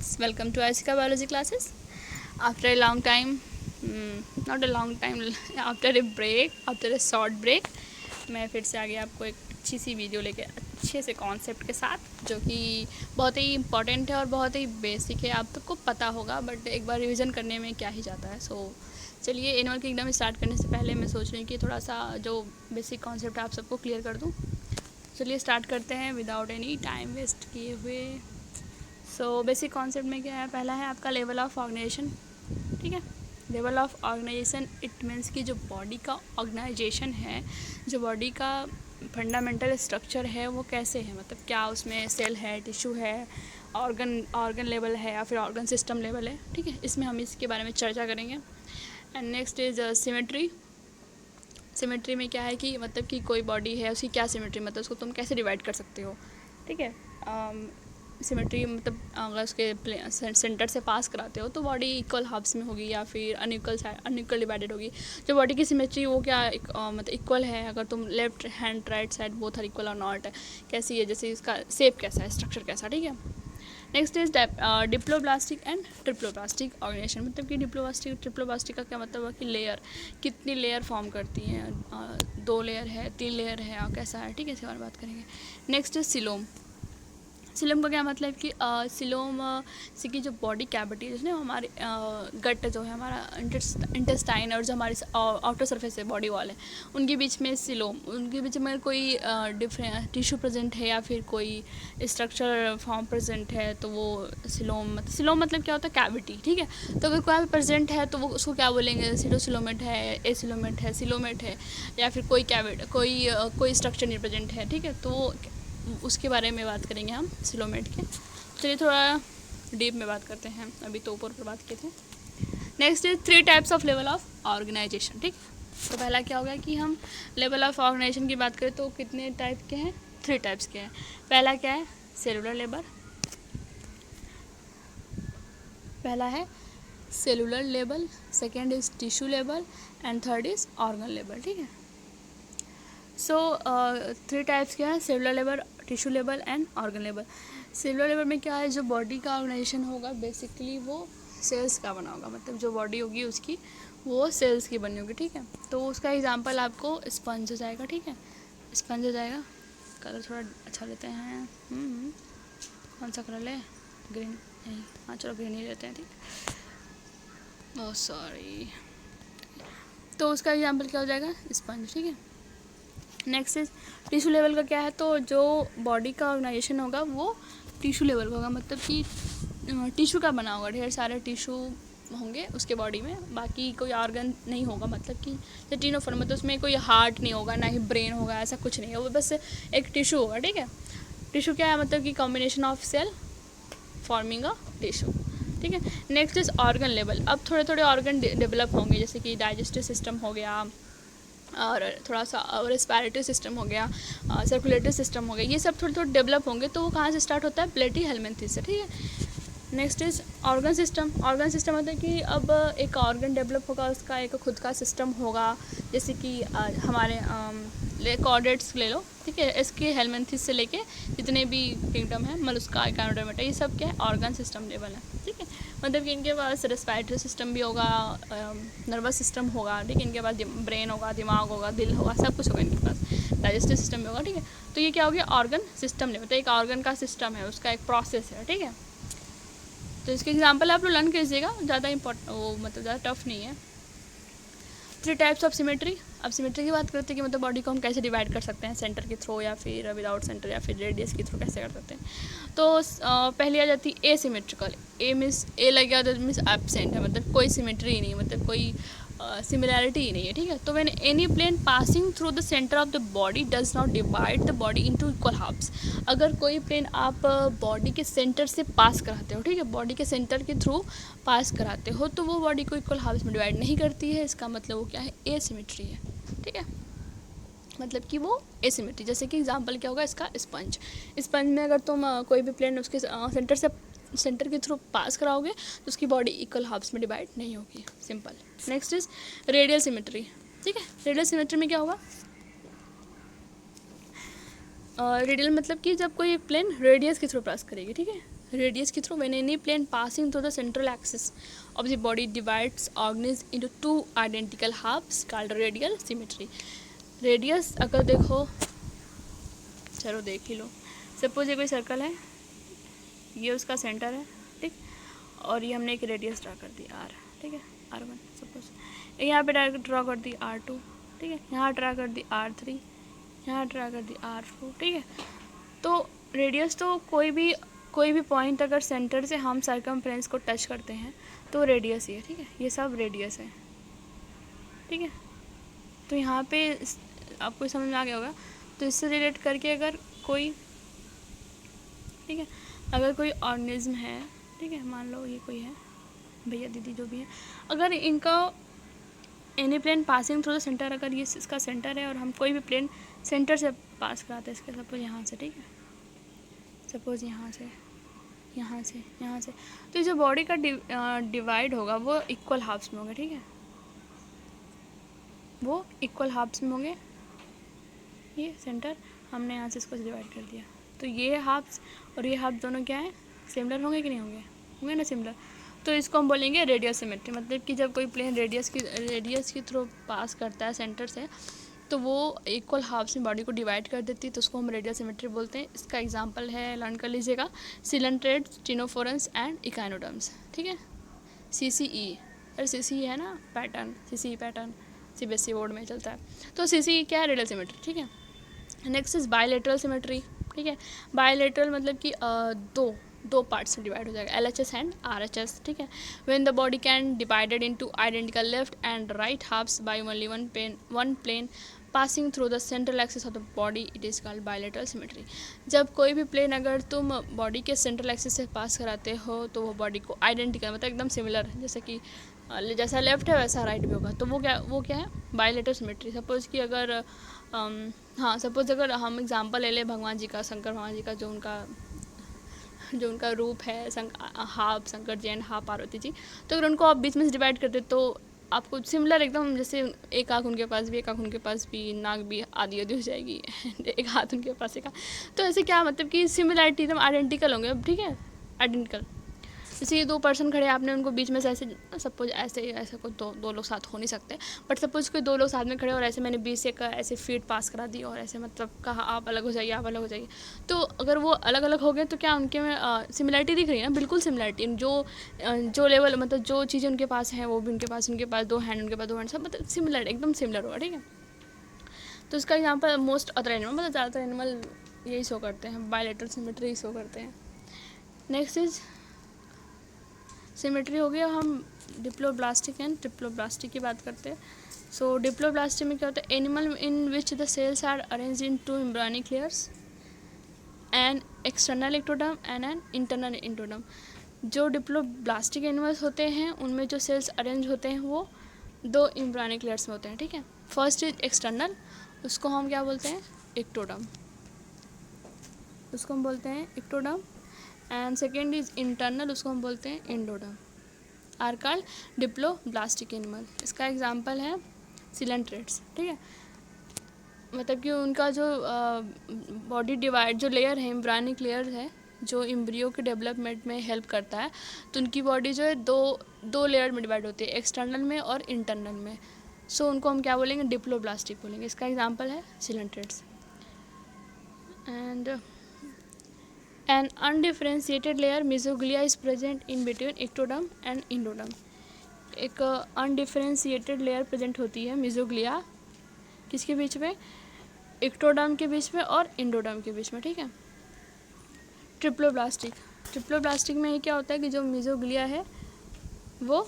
students, welcome to Ashika biology classes. After a long time, not a long time, after a short break, मैं फिर से आ गया आपको एक अच्छी सी वीडियो लेके अच्छे से कॉन्सेप्ट के साथ, जो कि बहुत ही इंपॉर्टेंट है और बहुत ही बेसिक है। आप सबको पता होगा, बट एक बार रिवीजन करने में क्या ही जाता है। चलिए एनुअल किंगडम स्टार्ट करने से पहले मैं सोच रही हूँ कि थोड़ा सा जो बेसिक कॉन्सेप्ट है आप सबको क्लियर कर दूँ। चलिए स्टार्ट करते हैं विदाउट एनी टाइम वेस्ट किए हुए। बेसिक कॉन्सेप्ट में क्या है, पहला है आपका लेवल ऑफ ऑर्गेनाइजेशन। ठीक है, level of organisation it means कि जो बॉडी का ऑर्गेनाइजेशन है, जो बॉडी का फंडामेंटल स्ट्रक्चर है वो कैसे है, मतलब क्या उसमें सेल है, टिश्यू है, ऑर्गन लेवल है या फिर ऑर्गन सिस्टम लेवल है। ठीक है, इसमें हम इसके बारे में चर्चा करेंगे। And next is symmetry. Symmetry में क्या है कि मतलब कि कोई बॉडी है, उसकी क्या सिमेट्री, मतलब उसको तुम कैसे डिवाइड कर सकते हो। ठीक है, सिमेट्री मतलब अगर उसके सेंटर से पास कराते हो तो बॉडी इक्वल हाफ्स में होगी या फिर अनइक्वल डिवाइडेड होगी। जो बॉडी की सिमेट्री वो क्या मतलब इक्वल है, अगर तुम left hand right side both are equal और नॉट है, कैसी है, जैसे इसका शेप कैसा है, स्ट्रक्चर कैसा। ठीक है, next is diploblastic and triploblastic organization. मतलब कि डिप्लोब्लास्टिक ट्रिप्लोब्लास्टिक का क्या मतलब है कि लेयर, कितनी लेयर फॉर्म करती हैं, 2 लेयर है, 3 लेयर है और कैसा है। ठीक है, इसके बारे में बात करेंगे। Next is coelom. सिलोम का क्या मतलब कि सिलोम से की जो बॉडी कैविटी है, हमारे गट जो है हमारा इंटेस्टाइन और जो हमारी आउटर सरफेस है, बॉडी वॉल है, उनके बीच में सिलोम, उनके बीच में कोई डिफरेंट टिश्यू प्रेजेंट है या फिर कोई स्ट्रक्चर फॉर्म प्रेजेंट है तो वो सिलोम मतलब क्या होता है, कैविटी। ठीक है, तो अगर कोई प्रेजेंट है तो वो उसको क्या बोलेंगे, सिलोसिलोमेट है, एसिलोमेट है, सिलोमेट है, या फिर कोई स्ट्रक्चर नहीं प्रेजेंट है। ठीक है, तो उसके बारे में बात करेंगे हम सिलोमेट के। चलिए थोड़ा डीप में बात करते हैं, अभी तो ऊपर बात किए थे। Next is 3 types of level of organisation. ठीक, तो पहला क्या हो गया कि हम लेवल ऑफ ऑर्गेनाइजेशन की बात करें तो कितने टाइप के हैं, 3 टाइप्स के हैं। पहला क्या है, सेलुलर लेवल, पहला है cellular level, second is tissue level and third is organ level. ठीक है, 3 टाइप्स क्या है, cellular level, tissue level and organ level. Cellular level में क्या है, जो बॉडी का ऑर्गेनाइजेशन होगा बेसिकली वो सेल्स का बना होगा, मतलब जो बॉडी होगी उसकी वो सेल्स की बनी होगी। ठीक है, तो उसका एग्जांपल आपको स्पंज हो जाएगा। ठीक है, स्पंज हो जाएगा। कलर थोड़ा अच्छा लेते हैं, कौन सा कलर ले, ग्रीन नहीं, हाँ चलो ग्रीन ही लेते हैं। ठीक, ओह सॉरी, तो उसका एग्जांपल क्या हो जाएगा, स्पंज। ठीक है, नेक्स्ट इज टिश्यू लेवल का क्या है, तो जो बॉडी का ऑर्गेनाइजेशन होगा वो टिश्यू लेवल का होगा, मतलब कि टिश्यू का बना होगा, ढेर सारे टिश्यू होंगे उसके बॉडी में, बाकी कोई ऑर्गन नहीं होगा, मतलब कि टिनोफॉर्म, मतलब उसमें कोई हार्ट नहीं होगा, ना ही ब्रेन होगा, ऐसा कुछ नहीं है, वो बस एक टिश्यू होगा। ठीक है, टिश्यू क्या है, मतलब कि combination of cell forming a tissue. ठीक है, नेक्स्ट इज ऑर्गन लेवल। अब थोड़े थोड़े ऑर्गन डेवलप होंगे, जैसे कि डाइजेस्टिव सिस्टम हो गया और थोड़ा सा और रेस्पिरेटरी सिस्टम हो गया, सर्कुलेटरी सिस्टम हो गया, ये सब थोड़े थोड़े डेवलप होंगे। तो वो कहाँ से स्टार्ट होता है, प्लेटी हेलमिंथेस से। ठीक है, next is organ system. Organ system मतलब कि अब एक ऑर्गन डेवलप होगा, उसका एक खुद का सिस्टम होगा, जैसे कि हमारे कॉर्डेट्स ले लो। ठीक है, इसके हेलमिंथेस से लेके जितने भी किंगडम है, मलस्का, एकानोडर्मेटा, ये सब क्या है, ऑर्गन सिस्टम लेवल है। ठीक है, मतलब कि इनके पास रेस्पिरेटरी सिस्टम भी होगा, नर्वस सिस्टम होगा। ठीक है, इनके पास ब्रेन होगा, दिमाग होगा, दिल होगा, सब कुछ होगा इनके पास, डाइजेस्टिव सिस्टम भी होगा। ठीक है, तो ये क्या हो गया, ऑर्गन सिस्टम लेवल, तो एक ऑर्गन का सिस्टम है, उसका एक प्रोसेस है। ठीक है, तो इसके एग्जाम्पल आप लोग लर्न कीजिएगा, ज़्यादा इंपॉर्टेंट वो मतलब ज़्यादा टफ नहीं है। 3 टाइप्स ऑफ सिमेट्री। अब सिमेट्री की बात करते हैं कि मतलब बॉडी को हम कैसे डिवाइड कर सकते हैं, सेंटर के थ्रू या फिर विदाउट सेंटर या फिर रेडियस के थ्रू कैसे कर सकते हैं। तो पहली आ जाती है एसिमेट्रिकल। ए लग गया तो मीन्स एब्सेंट है, मतलब कोई सिमेट्री ही नहीं, मतलब कोई सिमिलैरिटी ही नहीं है। ठीक है, तो when any plane passing through the center of the body does not divide the body into equal halves. अगर कोई प्लेन आप बॉडी के सेंटर से पास कराते हो, ठीक है, बॉडी के सेंटर के थ्रू पास कराते हो, तो वो बॉडी को इक्वल हाफ्स में डिवाइड नहीं करती है। इसका मतलब वो क्या है, एसिमेट्री है। ठीक है, मतलब कि वो एसिमेट्री, जैसे कि एग्जांपल क्या होगा इसका, स्पंज। स्पंज में अगर तुम कोई भी प्लेन उसके सेंटर के थ्रू पास कराओगे तो उसकी बॉडी इक्वल हाफ्स में डिवाइड नहीं होगी, simple. Next is radial symmetry. ठीक है, रेडियल सिमेट्री में क्या होगा, रेडियल मतलब कि जब कोई प्लेन रेडियस के थ्रू पास करेगी। ठीक है, रेडियस के through when any plane passing through the central axis of the body divides organism into two identical halves called radial symmetry. Radius अगर देखो, चलो देख ही लो, सपोज ये कोई सर्कल है, ये उसका सेंटर है, ठीक, और ये हमने एक रेडियस ड्रा कर दी आर, ठीक है, R1 सपोज, यहाँ पे ड्रा कर दी R2, ठीक है, यहाँ ड्रा कर दी R3, यहाँ ड्रा कर दी R4, ठीक है। तो रेडियस तो कोई भी पॉइंट अगर सेंटर से हम सर्कमफ्रेंस को टच करते हैं तो रेडियस ही है, ठीक है, ये सब रेडियस है, ठीक है। तो यहाँ पे आपको समझ में आ गया होगा। तो इससे रिलेट करके अगर कोई, ठीक है, अगर कोई ऑर्गेनिज्म है, ठीक है, मान लो ये कोई है, भैया दीदी जो भी है, अगर इनका any plane passing through the center, अगर ये इसका सेंटर है और हम कोई भी प्लेन सेंटर से पास कराते हैं इसके, सपोज यहाँ से, ठीक है, सपोज यहाँ से, यहाँ से, यहाँ से, तो जो बॉडी का डिवाइड होगा वो इक्वल हाफ्स में होगा, ठीक है, वो इक्वल हाफ्स में होंगे। ये सेंटर हमने यहाँ से इसको डिवाइड कर दिया, तो ये हाफ्स और ये हाफ दोनों क्या है, सिमिलर होंगे कि नहीं होंगे, होंगे ना सिमिलर। तो इसको हम बोलेंगे रेडियल सिमेट्री, मतलब कि जब कोई प्लेन रेडियस की थ्रू पास करता है सेंटर से, तो वो इक्वल हाफ्स में बॉडी को डिवाइड कर देती है, तो उसको हम रेडियल सिमेट्री बोलते हैं। इसका एग्जांपल है, लर्न कर लीजिएगा, सिलेंट्रेट्स, टिनोफोरन्स एंड इकाइनोडर्म्स, ठीक है, CCE, अरे CCE है ना pattern, CCE pattern CBSE board में चलता है। तो CCE क्या है, रेडियल सिमेट्री, ठीक है। नेक्स्ट इज बायलेटरल सिमेट्री, ठीक है, बायलेटरल मतलब कि दो पार्ट्स में डिवाइड हो जाएगा, LHS एंड RHS, ठीक है। When the body can divided into identical left and right halves by only one plane passing through the central axis of the body, it is called bilateral symmetry. जब कोई भी plane अगर तुम body के central axis से पास कराते हो तो वो बॉडी को आइडेंटिकल मतलब एकदम सिमिलर, जैसे कि जैसा लेफ्ट है वैसा राइट भी होगा, तो वो क्या है, बायलेटरल सिमेट्री। सपोज कि अगर हाँ, सपोज अगर हम एग्जांपल ले लें भगवान जी का, शंकर भगवान जी का, जो उनका रूप है, half Shankar ji and half Parvati ji, तो अगर उनको आप बीच में से डिवाइड करते तो आपको सिमिलर एकदम, जैसे एक आँख उनके पास भी, एक आँख उनके पास भी, नाक भी आधी आधी हो जाएगी एक हाथ उनके पास, एक हाथ, तो ऐसे क्या मतलब कि सिमिलरिटी एकदम आइडेंटिकल होंगे, अब ठीक है, आइडेंटिकल। जैसे ये दो पर्सन खड़े, आपने उनको बीच में से ऐसे, सपोज ऐसे कोई दो लोग साथ हो नहीं सकते, बट सपोज कोई दो लोग साथ में खड़े और ऐसे मैंने बीच से ऐसे फीट पास करा दी और ऐसे मतलब कहा आप अलग हो जाइए, आप अलग हो जाइए, तो अगर वो अलग अलग हो गए तो क्या उनके में सिमिलरिटी दिख रही है ना, बिल्कुल सिमिलरिटी, जो लेवल मतलब जो चीज़ें उनके पास हैं वो भी उनके पास दो हैंड, उनके पास दो हैंड, सब मतलब सिमिलर, एकदम सिमिलर होगा, ठीक है। तो इसका एग्जाम्पल मोस्ट अदर एनिमल, मतलब ज़्यादातर एनिमल यही शो करते हैं, बायलेटरल सिमेट्री शो करते हैं। नेक्स्ट इज सिमेट्री हो गया, हम डिप्लोब्लास्टिक एंड ट्रिप्लोब्लास्टिक की बात करते हैं। सो डिप्लोब्लास्टिक में क्या होता है, animal in which the cells are arrange in two embryonic layers, an external ectoderm and an internal endoderm. जो डिप्लोब्लास्टिक एनिमल्स होते हैं उनमें जो सेल्स अरेंज होते हैं वो दो एम्ब्रियोनिक लेयर्स में होते हैं, ठीक है। फर्स्ट इज एक्सटर्नल, उसको हम क्या बोलते हैं, एक्टोडर्म, उसको हम बोलते हैं ectoderm, and second is internal, उसको हम बोलते हैं endoderm, are called diploblastic animal. इसका एग्जांपल है सिलेंट्रेट्स, ठीक है, मतलब कि उनका जो बॉडी डिवाइड जो लेयर है, एम्ब्रियोनिक लेयर है, जो एम्ब्रियो के डेवलपमेंट में हेल्प करता है, तो उनकी बॉडी जो है दो लेयर में डिवाइड होती है, एक्सटर्नल में और इंटरनल में। सो उनको हम क्या बोलेंगे, डिप्लोब्लास्टिक बोलेंगे। इसका एग्जांपल है coelenterates. And an undifferentiated layer mesoglea is present in between ectoderm and endoderm। एक अनडिफरेंशिएटेड लेयर प्रेजेंट होती है मेसोग्लिया, किसके बीच में, एक्टोडर्म के बीच में और एंडोडर्म के बीच में, ठीक है। ट्रिप्लोब्लास्टिक में क्या होता है कि जो मेसोग्लिया है वो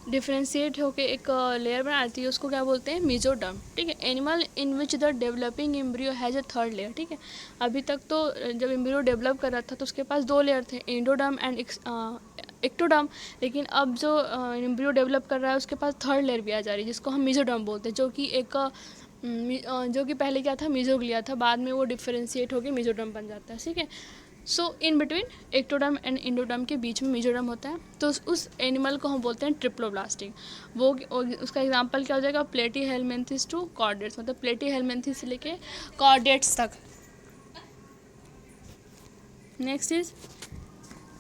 डिफ्रेंशिएट होकर एक लेयर बनाती है, उसको क्या बोलते हैं, मेसोडर्म, ठीक है। Animal in which the developing embryo has a third layer, ठीक है। अभी तक तो जब एम्ब्रियो डेवलप कर रहा था तो उसके पास दो लेयर थे, एंडोडर्म एंड एक्टोडर्म, लेकिन अब जो एम्ब्रियो डेवलप कर रहा है उसके पास थर्ड लेयर भी आ जा रही है, जिसको हम मेसोडर्म बोलते हैं, जो कि पहले क्या था, मेसोग्लिया था, बाद में वो डिफ्रेंशिएट होकर मेसोडर्म बन जाता है, ठीक है। So in between ectoderm and endoderm के बीच में मेसोडर्म होता है, तो उस एनिमल को हम बोलते हैं ट्रिप्लोब्लास्टिक। वो उसका एग्जांपल क्या हो जाएगा, प्लेटीहेलमिन्थेस टू कॉर्डेट्स, मतलब प्लेटीहेलमिन्थेस से लेके कॉर्डेट्स तक। नेक्स्ट इज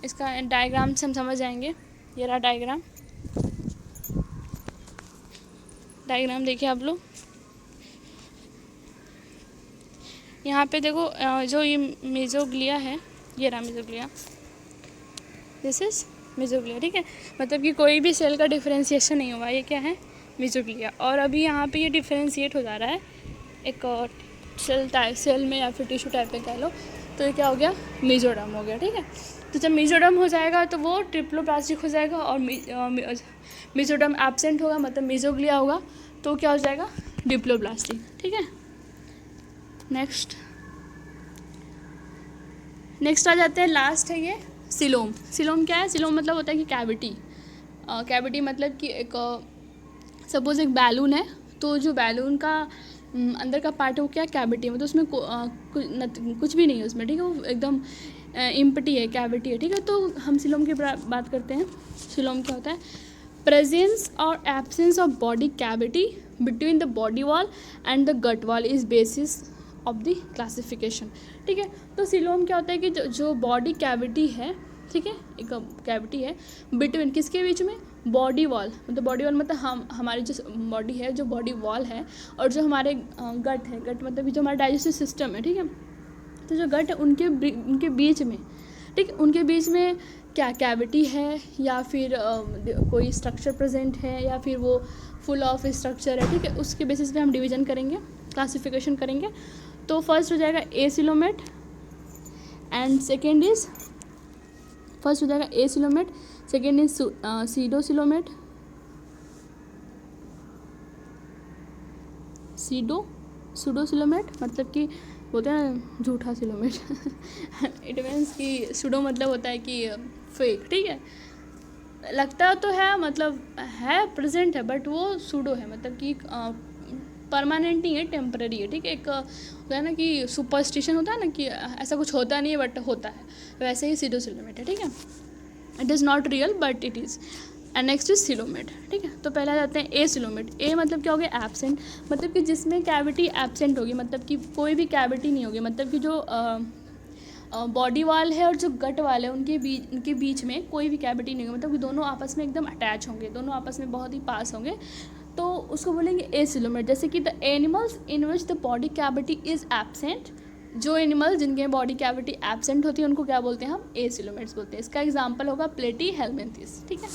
इसका डायग्राम से हम समझ जाएंगे। ये रहा डायग्राम, डायग्राम देखिए आप लोग। यहाँ पे देखो जो ये मेसोग्लिया है, ये रहा मेसोग्लिया, दिस इज मेसोग्लिया, ठीक है। मतलब कि कोई भी सेल का डिफरेंशिएशन नहीं हुआ, ये क्या है, मेसोग्लिया। और अभी यहाँ पे ये डिफरेंशिएट हो जा रहा है एक सेल में या फिर टिश्यू टाइप में कह लो, तो ये क्या हो गया, मेसोडर्म हो गया, ठीक है। तो जब मेसोडर्म हो जाएगा तो वो ट्रिप्लोप्लास्टिक हो जाएगा, और मेसोडर्म एब्सेंट होगा मतलब मेसोग्लिया होगा, तो क्या हो जाएगा, डिप्लोप्लास्टिक, ठीक है। नेक्स्ट आ जाते हैं, लास्ट है ये सिलोम। सिलोम क्या है, सिलोम मतलब होता है कि कैविटी। कैविटी मतलब कि एक सपोज एक बैलून है, तो जो बैलून का अंदर का पार्ट है वो क्या, कैविटी है, मतलब उसमें कुछ भी नहीं है उसमें, ठीक है, वो एकदम इम्पटी है, कैविटी है, ठीक है। तो हम सिलोम की बात करते हैं। सिलोम क्या होता है, प्रेजेंस और absence of body cavity between the body wall and the gut wall is basis of the classification, ठीक है। तो सिलोम क्या होता है कि जो बॉडी कैविटी है, ठीक है, एक कैविटी है बिटवीन किसके बीच में, बॉडी वॉल, मतलब बॉडी वॉल मतलब हमारी जो बॉडी है, जो बॉडी वॉल है, और जो हमारे गट है, गट मतलब जो हमारा डाइजेस्टिव सिस्टम है, ठीक है। तो जो गट है उनके बीच में, ठीक है, उनके बीच में क्या कैविटी है, या फिर कोई स्ट्रक्चर प्रेजेंट है, या फिर वो फुल ऑफ स्ट्रक्चर है, ठीक है। उसके बेसिस पे हम डिवीजन करेंगे, क्लासिफिकेशन करेंगे। तो फर्स्ट हो जाएगा acoelomate and second is, first हो जाएगा एसिलोमेट, सेकेंड इज सीडोसिलोमेट, सूडोसिलोमेट मतलब कि बोलते हैं झूठा सिलोमेट इट मीन्स कि सूडो मतलब होता है कि फेक, ठीक है। लगता तो है, मतलब है प्रेजेंट है, बट वो सूडो है, मतलब कि परमानेंट नहीं है, टेम्पररी है, ठीक है। एक होता है ना कि सुपरस्टिशन होता है ना कि ऐसा कुछ होता नहीं है बट होता है, वैसे ही सीडोसिलोमेट है, ठीक है। It is not real but it is. And next is coelomate, ठीक है। तो पहले आ जाते हैं ए सिलोमेट। ए मतलब क्या हो गया, एब्सेंट, मतलब कि जिसमें कैविटी एब्सेंट होगी, मतलब कि कोई भी कैविटी नहीं होगी, मतलब कि जो बॉडी वाल है और जो गट वाल है उनके बीच में कोई भी कैविटी नहीं होगी, मतलब कि दोनों आपस में एकदम अटैच होंगे, दोनों आपस में बहुत ही पास होंगे, तो उसको बोलेंगे एसिलोमेट। जैसे कि the animals in which the body cavity is absent, जो एनिमल जिनके बॉडी कैविटी एब्सेंट होती है उनको क्या बोलते हैं, हम एसिलोमेट्स बोलते हैं। इसका एग्जांपल होगा प्लेटीहेल्मिन्थस, ठीक है।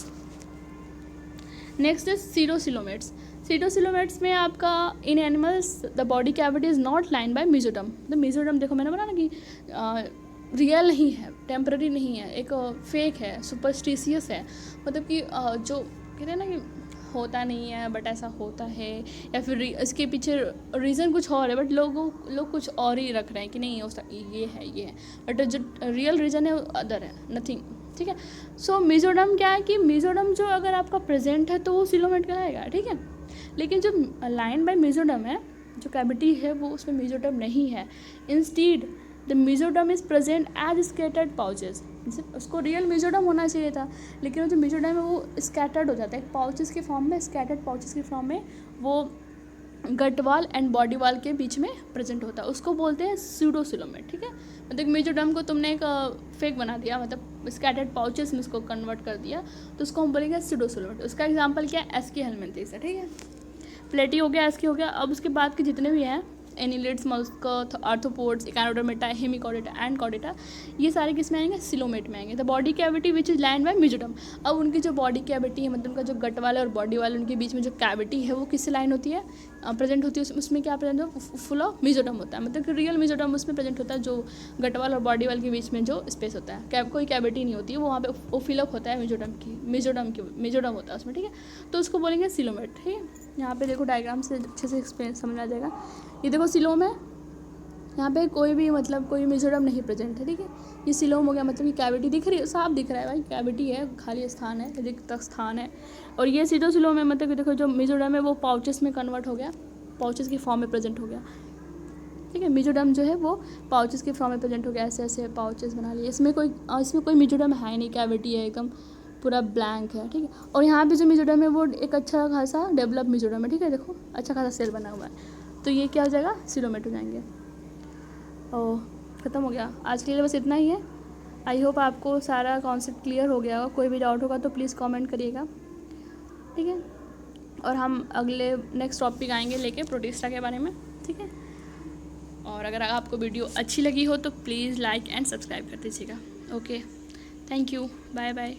Next is pseudocoelomates. सीडोसिलोमेट्स में आपका in animals the body cavity is not line by mesoderm. The mesoderm देखो मैंने बोला ना कि रियल नहीं है, टेम्पररी नहीं है, एक फेक है, सुपरस्टिशियस है, मतलब कि जो कहते हैं ना कि होता नहीं है बट ऐसा होता है, या फिर इसके पीछे रीज़न कुछ और है बट लोग कुछ और ही रख रहे हैं कि नहीं ये है, बट जो रियल रीज़न है वो अदर है, नथिंग, ठीक है। सो मेसोडर्म क्या है कि मेसोडर्म जो अगर आपका प्रेजेंट है तो वो सिलोमेट कहलाएगा, ठीक है। लेकिन जो लाइन बाय मेसोडर्म है, जो कैविटी है वो उसमें मेसोडर्म नहीं है। Instead the mesoderm is present as scattered pouches. उसको रियल मेसोडर्म होना चाहिए था, लेकिन वो जो मेसोडर्म है वो स्कैटर्ड हो जाता है पाउचेस के फॉर्म में, स्कैटर्ड पाउचेस के फॉर्म में वो गट वाल एंड बॉडी वाल के बीच में प्रेजेंट होता है, उसको बोलते हैं सूडोसिलोमेट, ठीक है। मतलब मेसोडर्म को तुमने एक फेक बना दिया, मतलब स्कैटर्ड पाउचेस में उसको कन्वर्ट कर दिया, तो उसको हम बोलेंगे सूडोसिलोमेट। उसका एग्जांपल क्या है, एस्कीहेल्मिन्थस है, ठीक है। प्लेटी हो गया, एस्की हो गया। अब उसके बाद के जितने भी हैं annelids, mollusc, arthropods, Echinodermata, Hemichordata and Chordata, ये सारे किस में आएंगे, सिलोमेट में आएंगे। The body cavity which is line by mesoderm. अब उनकी जो बॉडी कैविटी है, मतलब उनका जो गट वाला और बॉडी वाला उनके बीच में जो कैविटी है वो किससे लाइन होती है, प्रेजेंट होती है, उसमें क्या प्रेजेंट हो, फुल ऑफ मेसोडर्म होता है, मतलब कि रियल मेसोडर्म उसमें प्रेजेंट होता है, जो गट वाल और बॉडी वाल के बीच में जो स्पेस होता है, कोई कैविटी नहीं होती है, वो वहाँ पे वो फिलअप होता है मेसोडर्म होता है उसमें, ठीक है। तो उसको बोलेंगे सिलोमेट, ठीक है। यहाँ पे देखो डायग्राम से अच्छे से एक्सप्लेन समझ आ जाएगा। ये देखो सिलोम है, यहाँ पे कोई भी मतलब कोई मेसोडर्म नहीं प्रेजेंट है, ठीक है। ये सिलोम हो गया, मतलब कि कैविटी दिख रही है, साफ दिख रहा है भाई, कैविटी है, खाली स्थान है, रिक्त स्थान है। और ये सीडोसिलोम है, मतलब कि देखो जो मेसोडर्म है वो पाउचेस में कन्वर्ट हो गया, पाउचेस की फॉर्म में प्रेजेंट हो गया, ठीक है। मेसोडर्म जो है वो पाउचेस के फॉर्म में प्रेजेंट हो गया, ऐसे ऐसे पाउचेस बना लिए। इसमें कोई मेसोडर्म है नहीं, कैविटी है एकदम पूरा ब्लैंक है, ठीक है। और यहाँ पे जो मेसोडर्म है वो एक अच्छा खासा डेवलप मेसोडर्म है, ठीक है। देखो अच्छा खासा सेल बना हुआ है, तो ये क्या हो जाएगा, सिलोमेट हो जाएंगे। ओह खत्म हो गया, आज के लिए बस इतना ही है। आई होप आपको सारा कॉन्सेप्ट क्लियर हो गया होगा। कोई भी डाउट होगा तो प्लीज़ कमेंट करिएगा, ठीक है। और हम अगले नेक्स्ट टॉपिक आएंगे लेके प्रोटिस्टा के बारे में, ठीक है। और अगर आपको वीडियो अच्छी लगी हो तो प्लीज़ लाइक एंड सब्सक्राइब कर दीजिएगा। Okay, thank you, bye bye.